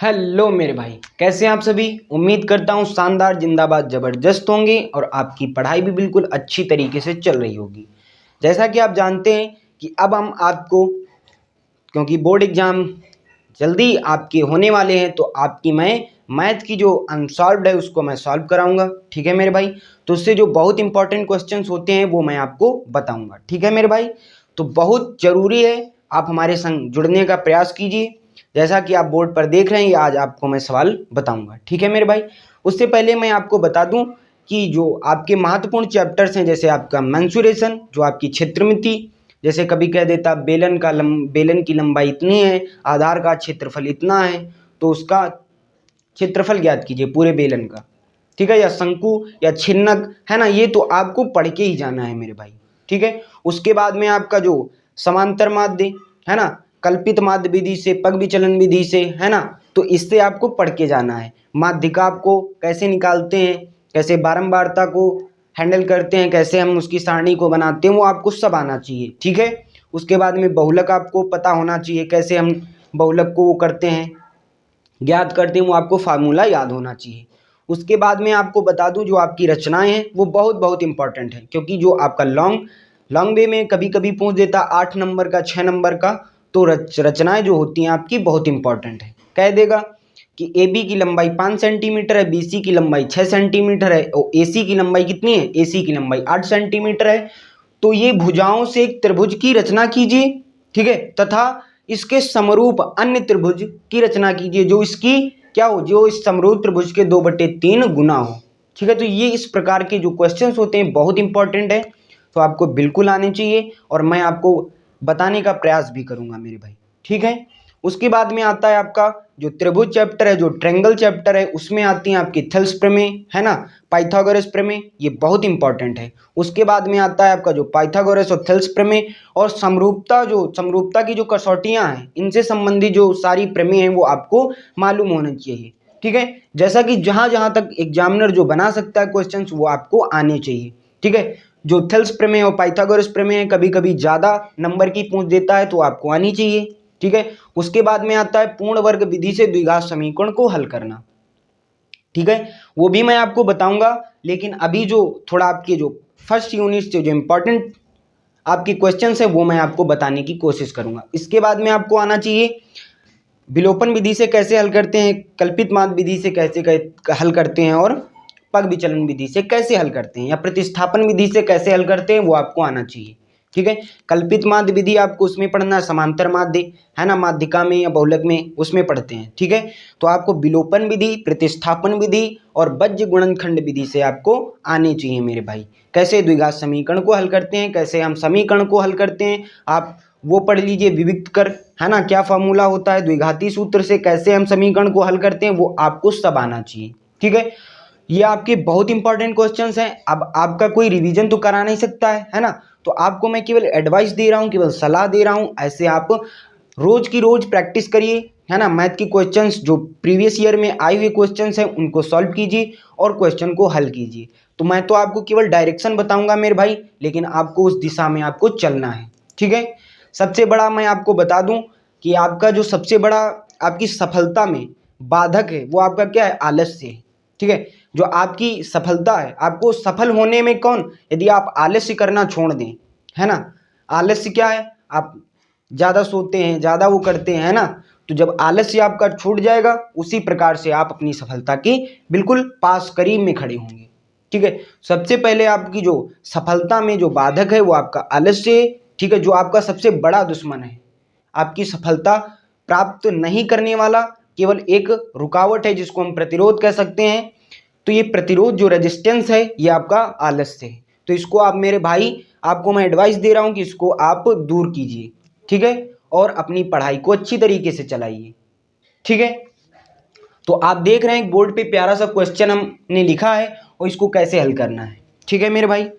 Hello मेरे भाई, कैसे हैं आप सभी। उम्मीद करता हूँ शानदार जिंदाबाद ज़बरदस्त होंगे और आपकी पढ़ाई भी बिल्कुल अच्छी तरीके से चल रही होगी। जैसा कि आप जानते हैं कि अब हम आपको, क्योंकि बोर्ड एग्ज़ाम जल्दी आपके होने वाले हैं, तो आपकी मैं मैथ की जो अनसॉल्व्ड है उसको मैं सॉल्व कराऊंगा। ठीक है मेरे भाई। तो उससे जो बहुत इंपॉर्टेंट क्वेश्चंस होते हैं वो मैं आपको बताऊंगा। ठीक है मेरे भाई। तो बहुत ज़रूरी है आप हमारे संग जुड़ने का प्रयास कीजिए। जैसा कि आप बोर्ड पर देख रहे हैं, आज आपको मैं सवाल बताऊंगा। ठीक है मेरे भाई। उससे पहले मैं आपको बता दूं कि जो आपके महत्वपूर्ण चैप्टर्स हैं, जैसे आपका मेंसुरेशन, जो आपकी क्षेत्रमिति, जैसे कभी कह देता बेलन की लंबाई इतनी है, आधार का क्षेत्रफल इतना है, तो उसका क्षेत्रफल ज्ञात कीजिए पूरे बेलन का। ठीक है, या शंकु या छिन्नक है ना, ये तो आपको पढ़ के ही जाना है मेरे भाई। ठीक है। उसके बाद में आपका जो समांतर माध्य है ना, कल्पित माध्य विधि से, पग विचलन विधि से, है ना, तो इससे आपको पढ़ के जाना है। माध्यिका आपको कैसे निकालते हैं, कैसे बारंबारता को हैंडल करते हैं, कैसे हम उसकी सारणी को बनाते हैं, वो आपको सब आना चाहिए। ठीक है। उसके बाद में बहुलक आपको पता होना चाहिए, कैसे हम बहुलक को वो करते हैं, ज्ञात करते हैं, वो आपको फार्मूला याद होना चाहिए। उसके बाद में आपको बता दूं, जो आपकी रचनाएं हैं वो बहुत बहुत इंपॉर्टेंट है, क्योंकि जो आपका लॉन्ग वे में कभी कभी पूछ देता 8 नंबर का, 6 नंबर का, तो रचनाएं जो होती हैं आपकी बहुत इंपॉर्टेंट है। कह देगा कि ए बी की लंबाई 5 सेंटीमीटर है, बी सी की लंबाई 6 सेंटीमीटर है, और ए सी की लंबाई कितनी है, ए सी की लंबाई 8 सेंटीमीटर है। तो ये भुजाओं से एक त्रिभुज की रचना कीजिए। ठीक है। तथा इसके समरूप अन्य त्रिभुज की रचना कीजिए जो इसकी क्या हो, जो इस समरूप त्रिभुज के 2/3 गुना हो। ठीक है। तो ये इस प्रकार के जो क्वेश्चंस होते हैं बहुत इंपॉर्टेंट है, तो आपको बिल्कुल आने चाहिए और मैं आपको बताने का प्रयास भी करूंगा मेरे भाई। ठीक है। उसके बाद में आता है आपका जो त्रिभुज चैप्टर है, जो ट्रायंगल चैप्टर है, उसमें आती हैं आपकी थेल्स प्रमेय, है ना, पाइथागोरस प्रमेय, ये बहुत इंपॉर्टेंट है। उसके बाद में आता है आपका जो पाइथागोरस और थेल्स प्रमेय, और समरूपता की जो कसौटियां हैं, इनसे संबंधित जो सारी प्रमेय हैं वो आपको मालूम होना चाहिए। ठीक है। जैसा कि जहां जहां तक एग्जामिनर जो बना सकता है क्वेश्चंस, वो आपको आने चाहिए। ठीक है। जो थेल्स प्रमेय और पाइथागोरस प्रमेय कभी कभी ज्यादा नंबर की पूछ देता है, तो आपको आनी चाहिए। ठीक है। उसके बाद में आता है पूर्ण वर्ग विधि से द्विघात समीकरण को हल करना। ठीक है। वो भी मैं आपको बताऊंगा, लेकिन अभी जो थोड़ा आपके जो फर्स्ट यूनिट से जो इंपॉर्टेंट आपके क्वेश्चंस है वो मैं आपको बताने की कोशिश करूंगा। इसके बाद में आपको आना चाहिए विलोपन विधि से कैसे हल करते हैं, कल्पित माध्य विधि से कैसे हल करते हैं, और पग विचलन विधि से कैसे हल करते हैं, या प्रतिस्थापन विधि से कैसे हल करते हैं, वो आपको आना चाहिए। ठीक है। कल्पित माध्य विधि आपको उसमें पढ़ना है, समांतर माध्य है ना, माध्यिका में या बहुलक में, उसमें पढ़ते हैं। ठीक है। तो आपको विलोपन विधि, प्रतिस्थापन विधि और बज्य गुणनखंड विधि से आपको आने चाहिए मेरे भाई। कैसे द्विघात समीकरण को हल करते हैं, कैसे हम समीकरण को हल करते हैं, आप वो पढ़ लीजिए। विविक्त कर, है ना, क्या फॉर्मूला होता है, द्विघाती सूत्र से कैसे हम समीकरण को हल करते हैं, वो आपको सब आना चाहिए। ठीक है। ये आपके बहुत इंपॉर्टेंट क्वेश्चंस हैं। अब आपका कोई रिवीजन तो करा नहीं सकता है ना, तो आपको मैं केवल एडवाइस दे रहा हूँ, केवल सलाह दे रहा हूँ। ऐसे आप रोज की रोज प्रैक्टिस करिए, है ना। मैथ की क्वेश्चंस जो प्रीवियस ईयर में आए हुए क्वेश्चंस हैं उनको सॉल्व कीजिए और क्वेश्चन को हल कीजिए। तो मैं तो आपको केवल डायरेक्शन बताऊंगा मेरे भाई, लेकिन आपको उस दिशा में आपको चलना है। ठीक है। सबसे बड़ा मैं आपको बता दूं कि आपका जो सबसे बड़ा आपकी सफलता में बाधक है, वो आपका क्या है, आलस्य है। ठीक है। जो आपकी सफलता है, आपको सफल होने में कौन, यदि आप आलस्य करना छोड़ दें, है ना, आलस्य क्या है, आप ज़्यादा सोते हैं, ज़्यादा वो करते हैं, है ना, तो जब आलस्य आपका छूट जाएगा, उसी प्रकार से आप अपनी सफलता की बिल्कुल पास करीब में खड़े होंगे। ठीक है। सबसे पहले आपकी जो सफलता में जो बाधक है वो आपका आलस्य है। ठीक है। जो आपका सबसे बड़ा दुश्मन है, आपकी सफलता प्राप्त नहीं करने वाला केवल एक रुकावट है, जिसको हम प्रतिरोध कह सकते हैं। तो ये प्रतिरोध जो रेजिस्टेंस है, ये आपका आलस्य है। तो इसको आप मेरे भाई, आपको मैं एडवाइस दे रहा हूं कि इसको आप दूर कीजिए। ठीक है। और अपनी पढ़ाई को अच्छी तरीके से चलाइए। ठीक है। तो आप देख रहे हैं बोर्ड पे प्यारा सा क्वेश्चन हमने लिखा है और इसको कैसे हल करना है। ठीक है मेरे भाई।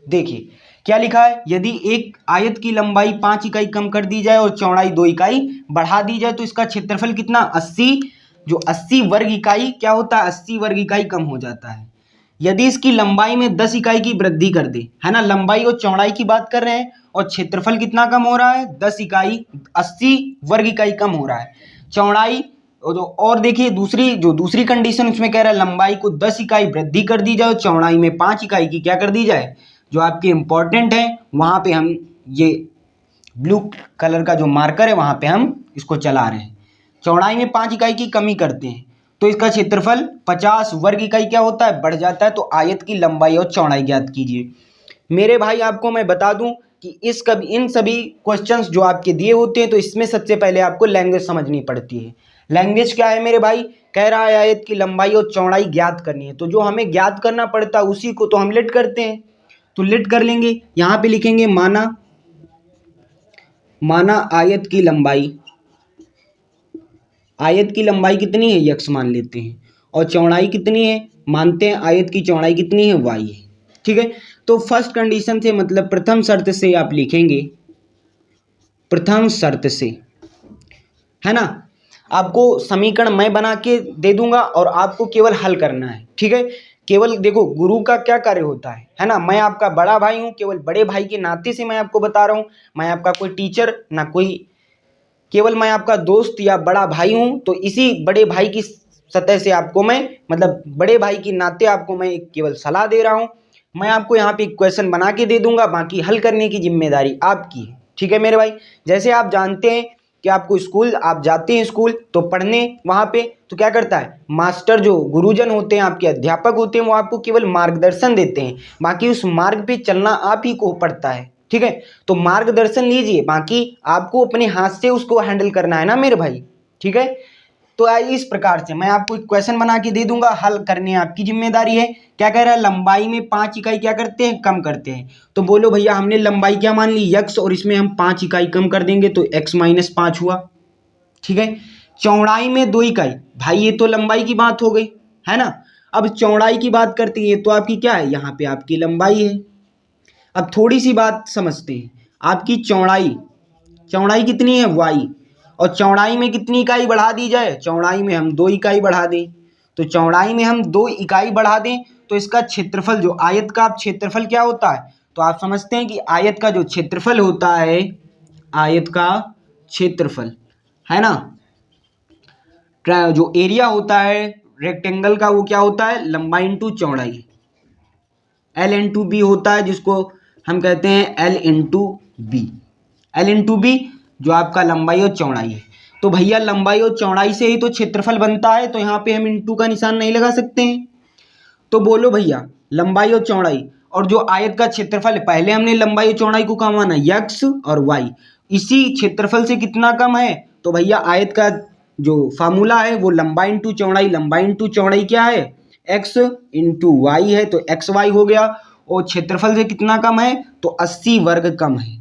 देखिए क्या लिखा है, यदि एक आयत की लंबाई 5 इकाई कम कर दी जाए और चौड़ाई 2 इकाई बढ़ा दी जाए, तो इसका क्षेत्रफल कितना, 80, जो 80 वर्ग इकाई क्या होता है, 80 वर्ग इकाई कम हो जाता है। यदि इसकी लंबाई में 10 इकाई की वृद्धि कर दे, है ना, लंबाई और चौड़ाई की बात कर रहे हैं, और क्षेत्रफल कितना कम हो रहा है, 10 इकाई 80 वर्ग इकाई कम हो रहा है। चौड़ाई और देखिए दूसरी कंडीशन उसमें कह रहा है लंबाई को 10 इकाई वृद्धि कर दी जाए, चौड़ाई में 5 इकाई की क्या कर दी जाए। जो आपके इंपॉर्टेंट है वहां पे हम ये ब्लू कलर का जो मार्कर है वहां पे हम इसको चला रहे हैं। चौड़ाई में 5 इकाई की कमी करते हैं तो इसका क्षेत्रफल 50 वर्ग इकाई क्या होता है, बढ़ जाता है। तो आयत की लंबाई और चौड़ाई ज्ञात कीजिए। मेरे भाई आपको मैं बता दूं कि इन सभी क्वेश्चंस जो आपके दिए होते हैं तो इसमें सबसे पहले आपको लैंग्वेज समझनी पड़ती है। लैंग्वेज क्या है मेरे भाई, कह रहा है आयत की लंबाई और चौड़ाई ज्ञात करनी है, तो जो हमें ज्ञात करना पड़ता है उसी को तो हम लिट करते हैं। तो लिट कर लेंगे, यहाँ पे लिखेंगे माना आयत की लंबाई कितनी है, यक्स मान लेते हैं, और चौड़ाई कितनी है, मानते हैं आयत की चौड़ाई कितनी है, वाई है। ठीक है, तो फर्स्ट कंडीशन से मतलब प्रथम शर्त से आप लिखेंगे, प्रथम शर्त से, है ना। आपको समीकरण मैं बना के दे दूंगा और आपको केवल हल करना है। ठीक है, केवल देखो गुरु का क्या कार्य होता है ना, मैं आपका बड़ा भाई हूँ, केवल बड़े भाई के नाते से मैं आपको बता रहा हूँ। मैं आपका कोई टीचर ना कोई, केवल मैं आपका दोस्त या बड़ा भाई हूँ। तो इसी बड़े भाई की सतह से आपको मैं मतलब बड़े भाई के नाते आपको मैं केवल सलाह दे रहा हूँ। मैं आपको यहाँ पे क्वेश्चन बना के दे दूंगा, बाकी हल करने की जिम्मेदारी आपकी है। ठीक है मेरे भाई, जैसे आप जानते हैं कि आप जाते हैं स्कूल तो पढ़ने, वहाँ पे तो क्या करता है मास्टर, जो गुरुजन होते हैं आपके अध्यापक होते हैं, वो आपको केवल मार्गदर्शन देते हैं, बाकी उस मार्ग पे चलना आप ही को पड़ता है। ठीक है, तो मार्गदर्शन लीजिए, बाकी आपको अपने हाथ से उसको हैंडल करना है ना मेरे भाई। ठीक है, तो आइए इस प्रकार से मैं आपको एक क्वेश्चन बना के दे दूंगा, हल करने आपकी जिम्मेदारी है। क्या कह रहा है, लंबाई में 5 इकाई क्या करते हैं, कम करते हैं। तो बोलो भैया, हमने लंबाई क्या मान ली, यक्स, और इसमें हम 5 इकाई कम कर देंगे तो x - 5 हुआ। ठीक है, चौड़ाई में 2 इकाई, भाई ये तो लंबाई की बात हो गई, है ना। अब चौड़ाई की बात करते हैं तो आपकी क्या है, यहाँ पे आपकी लंबाई है। अब थोड़ी सी बात समझते हैं, आपकी चौड़ाई कितनी है, y, और चौड़ाई में कितनी इकाई बढ़ा दी जाए, चौड़ाई में हम 2 इकाई बढ़ा दें। तो चौड़ाई में हम 2 इकाई बढ़ा दें तो इसका क्षेत्रफल, जो आयत का क्षेत्रफल क्या होता है, तो आप समझते हैं कि आयत का जो क्षेत्रफल होता है, आयत का क्षेत्रफल, है ना, जो एरिया होता है रेक्टेंगल का, वो क्या होता है, लंबाई इंटू चौड़ाई, L इंटू बी होता है, जिसको हम कहते हैं L इंटू बी, जो आपका लंबाई और चौड़ाई है। तो भैया लंबाई और चौड़ाई से ही तो क्षेत्रफल बनता है, तो यहाँ पे हम इंटू का निशान नहीं लगा सकते हैं। तो बोलो भैया, लंबाई और चौड़ाई और जो आयत का क्षेत्रफल है, पहले हमने लंबाई और चौड़ाई को कहाँ माना, यक्स और वाई, इसी क्षेत्रफल से कितना कम है, तो भैया आयत का जो फार्मूला है वो लंबाई इंटू चौड़ाई क्या है, एक्स इंटू वाई है, तो एक्स वाई हो गया। और क्षेत्रफल से कितना कम है, तो 80 वर्ग कम है।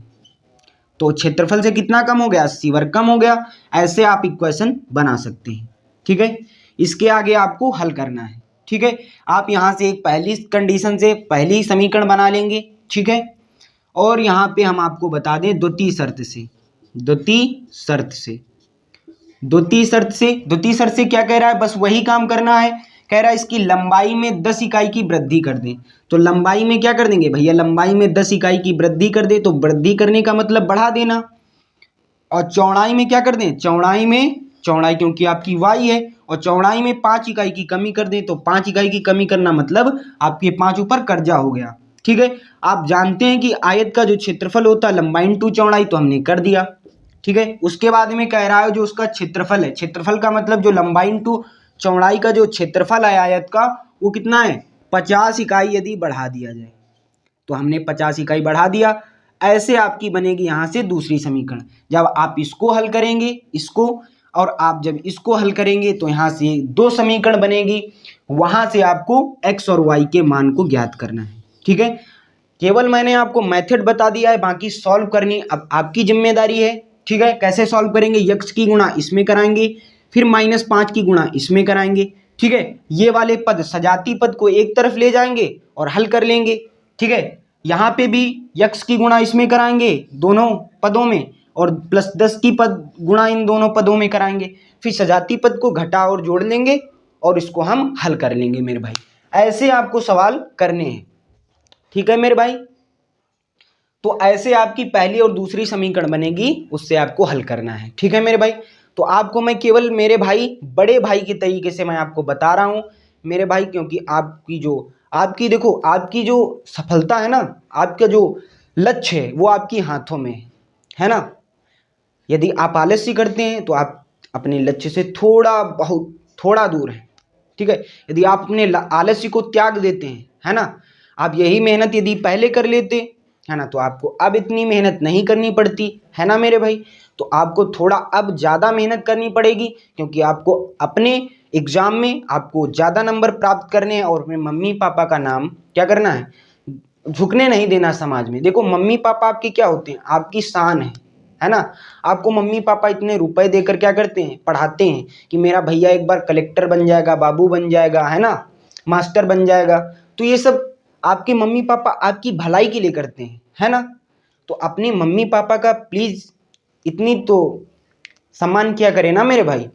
तो क्षेत्रफल से कितना कम हो गया, 80 वर्ग कम हो गया। ऐसे आप इक्वेशन बना सकते हैं। ठीक है, इसके आगे आपको हल करना है। ठीक है, आप यहाँ से एक पहली कंडीशन से पहली समीकरण बना लेंगे। ठीक है, और यहाँ पे हम आपको बता दें द्वितीय शर्त से क्या कह रहा है, बस वही काम करना है। कह रहा है इसकी लंबाई में 10 इकाई की वृद्धि कर दें। तो लंबाई में क्या कर देंगे भैया, लंबाई में 10 इकाई की वृद्धि कर दे, तो वृद्धि करने का मतलब बढ़ा देना। और चौड़ाई में क्या कर दें, चौड़ाई क्योंकि आपकी y है, और चौड़ाई में 5 इकाई की कमी कर दें। तो 5 इकाई की कमी करना मतलब आपके 5 ऊपर कर्जा हो गया। ठीक है, आप जानते हैं कि आयत का जो क्षेत्रफल होता है लंबाई इंटू चौड़ाई, तो हमने कर दिया। ठीक है, उसके बाद में कह रहा है जो उसका क्षेत्रफल है, क्षेत्रफल का मतलब जो लंबाई इंटू चौड़ाई का जो क्षेत्रफल है आयत का, वो कितना है, 50 इकाई यदि बढ़ा दिया जाए। तो हमने 50 इकाई बढ़ा दिया। ऐसे आपकी बनेगी यहाँ से दूसरी समीकरण। जब आप इसको हल करेंगे, इसको, और आप जब इसको हल करेंगे तो यहाँ से 2 समीकरण बनेगी। वहाँ से आपको x और y के मान को ज्ञात करना है। ठीक है, केवल मैंने आपको मेथड बता दिया है, बाकी सॉल्व करनी अब आपकी जिम्मेदारी है। ठीक है, कैसे सॉल्व करेंगे, x की गुणा इसमें कराएंगे, फिर -5 की गुणा इसमें कराएंगे। ठीक है, ये वाले पद सजाती पद को एक तरफ ले जाएंगे और हल कर लेंगे। ठीक है, यहाँ पे भी x की गुणा इसमें कराएंगे दोनों पदों में, और +10 की पद गुणा इन दोनों पदों में कराएंगे। फिर सजाती पद को घटा और जोड़ लेंगे और इसको हम हल कर लेंगे मेरे भाई। ऐसे आपको सवाल करने हैं, ठीक है मेरे भाई। तो ऐसे आपकी पहली और दूसरी समीकरण बनेगी, उससे आपको हल करना है, ठीक है मेरे भाई। तो आपको मैं केवल मेरे भाई बड़े भाई के तरीके से मैं आपको बता रहा हूं मेरे भाई, क्योंकि आपकी देखो आपकी जो सफलता है ना, आपका जो लक्ष्य है वो आपके हाथों में है ना। यदि आप आलस्य करते हैं तो आप अपने लक्ष्य से बहुत थोड़ा दूर हैं, ठीक है। यदि आप अपने आलस्य को त्याग देते हैं, है ना, आप यही मेहनत यदि पहले कर लेते, है ना, तो आपको अब इतनी मेहनत नहीं करनी पड़ती, है ना मेरे भाई। तो आपको थोड़ा अब ज़्यादा मेहनत करनी पड़ेगी, क्योंकि आपको अपने एग्जाम में आपको ज़्यादा नंबर प्राप्त करने हैं और अपने मम्मी पापा का नाम क्या करना है, झुकने नहीं देना समाज में। देखो मम्मी पापा आपके क्या होते हैं, आपकी शान है ना। आपको मम्मी पापा इतने रुपए देकर क्या करते हैं, पढ़ाते हैं कि मेरा भैया एक बार कलेक्टर बन जाएगा, बाबू बन जाएगा, है ना, मास्टर बन जाएगा। तो ये सब आपके मम्मी पापा आपकी भलाई के लिए करते हैं, है ना। तो अपने मम्मी पापा का प्लीज इतनी तो सम्मान किया करें ना मेरे भाई।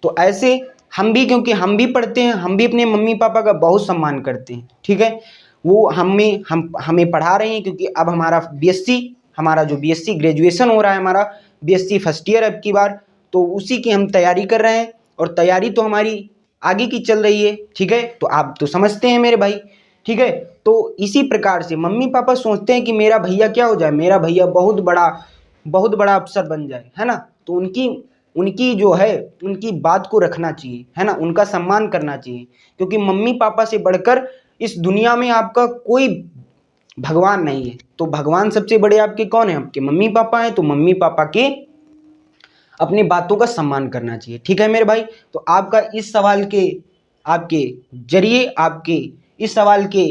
तो ऐसे हम भी, क्योंकि हम भी पढ़ते हैं, हम भी अपने मम्मी पापा का बहुत सम्मान करते हैं, ठीक है। वो हमें पढ़ा रहे हैं, क्योंकि अब हमारा जो बीएससी ग्रेजुएशन हो रहा है, हमारा बीएससी फर्स्ट ईयर अब की बार, तो उसी की हम तैयारी कर रहे हैं, और तैयारी तो हमारी आगे की चल रही है, ठीक है। तो आप तो समझते हैं मेरे भाई, ठीक है। तो इसी प्रकार से मम्मी पापा सोचते हैं कि मेरा भैया क्या हो जाए, मेरा भैया बहुत बड़ा अफसर बन जाए, है ना। तो उनकी जो है उनकी बात को रखना चाहिए, है ना, उनका सम्मान करना चाहिए, क्योंकि मम्मी पापा से बढ़कर इस दुनिया में आपका कोई भगवान नहीं है। तो भगवान सबसे बड़े आपके कौन है, आपके मम्मी पापा हैं। तो मम्मी पापा के अपनी बातों का सम्मान करना चाहिए, ठीक है मेरे भाई। तो आपका इस सवाल के आपके जरिए आपके इस सवाल के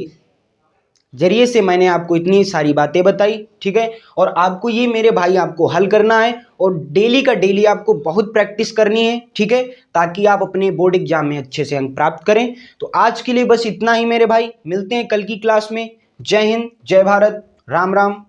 जरिए से मैंने आपको इतनी सारी बातें बताई, ठीक है। और आपको ये मेरे भाई आपको हल करना है, और डेली का डेली आपको बहुत प्रैक्टिस करनी है, ठीक है, ताकि आप अपने बोर्ड एग्जाम में अच्छे से अंक प्राप्त करें। तो आज के लिए बस इतना ही मेरे भाई, मिलते हैं कल की क्लास में। जय हिंद, जय भारत, राम राम।